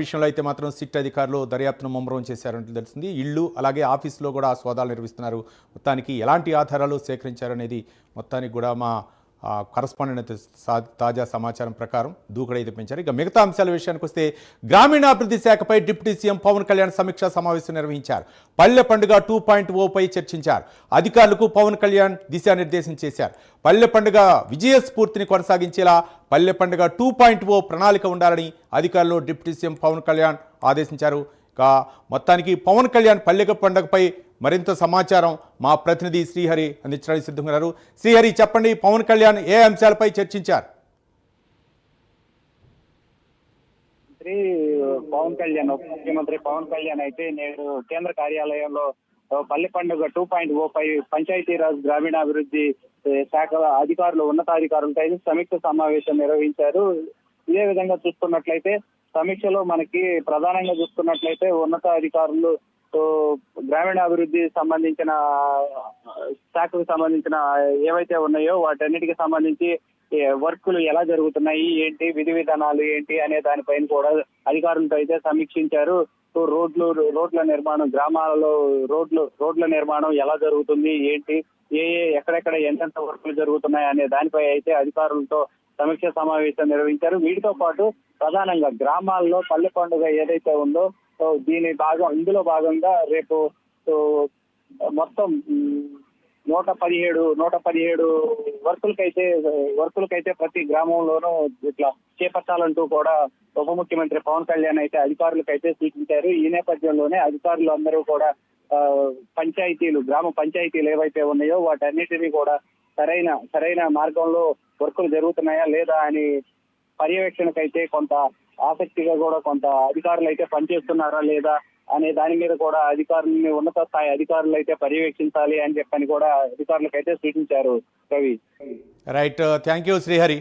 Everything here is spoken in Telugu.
విషయంలో అయితే మాత్రం సిట్ అధికారులు దర్యాప్తును ముమ్మరం చేశారంటూ తెలిసింది. ఇళ్ళు అలాగే ఆఫీసులో కూడా సోదాలు నిర్వహిస్తున్నారు. మొత్తానికి ఎలాంటి ఆధారాలు సేకరించారనేది మొత్తానికి కూడా మా కరస్పాండెంట్ తాజా సమాచారం ప్రకారం దూకుడైతే పెంచారు. ఇక మిగతా అంశాల విషయానికి వస్తే గ్రామీణాభివృద్ధి శాఖపై డిప్యూటీ సీఎం పవన్ కళ్యాణ్ సమీక్షా సమావేశం నిర్వహించారు. పల్లె పండుగ 2.0పై చర్చించారు. అధికారులకు పవన్ కళ్యాణ్ దిశానిర్దేశం చేశారు. పల్లె పండుగ విజయ స్ఫూర్తిని కొనసాగించేలా పల్లె పండుగ 2.0 ప్రణాళిక ఉండాలని అధికారులు డిప్యూటీ సీఎం పవన్ కళ్యాణ్ ఆదేశించారు. ఇక మొత్తానికి పవన్ కళ్యాణ్ పల్లె పండుగపై మరింత సమాచారం మా ప్రతినిధి శ్రీహరి అందించడానికి సిద్ధంగా ఉన్నారు. శ్రీహరి, చెప్పండి, పవన్ కళ్యాణ్ ఏ అంశాలపై చర్చించారు? ముఖ్యమంత్రి పవన్ కళ్యాణ్ అయితే నేడు కేంద్ర కార్యాలయంలో పల్లె పండుగ 2.0పై పంచాయతీరాజ్ గ్రామీణాభివృద్ధి శాఖల అధికారులు ఉన్నతాధికారులతో అయితే సమీక్ష సమావేశం నిర్వహించారు. ఇదే విధంగా చూసుకున్నట్లయితే సమీక్షలో మనకి ప్రధానంగా చూసుకున్నట్లయితే ఉన్నతాధికారులు గ్రామీణాభివృద్ధి సంబంధించిన శాఖకు సంబంధించిన ఏవైతే ఉన్నాయో వాటన్నిటికి సంబంధించి వర్కులు ఎలా జరుగుతున్నాయి, ఏంటి విధి విధానాలు ఏంటి అనే దానిపైన కూడా అధికారులతో అయితే సమీక్షించారు. రోడ్ల నిర్మాణం, గ్రామాలలో రోడ్ల నిర్మాణం ఎలా జరుగుతుంది, ఏంటి ఎక్కడెక్కడ ఎంతెంత వర్కులు జరుగుతున్నాయి అనే దానిపై అయితే అధికారులతో సమీక్ష సమావేశం నిర్వహించారు. వీటితో పాటు ప్రధానంగా గ్రామాల్లో పల్లె పండుగ ఏదైతే ఉందో ఇందులో భాగంగా రేపు మొత్తం 117 వర్కులకైతే ప్రతి గ్రామంలోనూ ఇట్లా చేపట్టాలంటూ కూడా ఉప ముఖ్యమంత్రి పవన్ కళ్యాణ్ అయితే అధికారులకైతే సూచించారు. ఈ నేపథ్యంలోనే అధికారులు అందరూ కూడా గ్రామ పంచాయతీలు ఏవైతే ఉన్నాయో వాటన్నిటినీ కూడా సరైన మార్గంలో వర్కులు జరుగుతున్నాయా లేదా అని పర్యవేక్షణకైతే కొంత ఆసక్తిగా కూడా కొంత అధికారులు అయితే పనిచేస్తున్నారా లేదా అనే దాని మీద కూడా ఉన్నత స్థాయి అధికారులు అయితే పర్యవేక్షించాలి అని చెప్పని కూడా అధికారులకు అయితే సూచించారు. Ravi, right, thank you Srihari.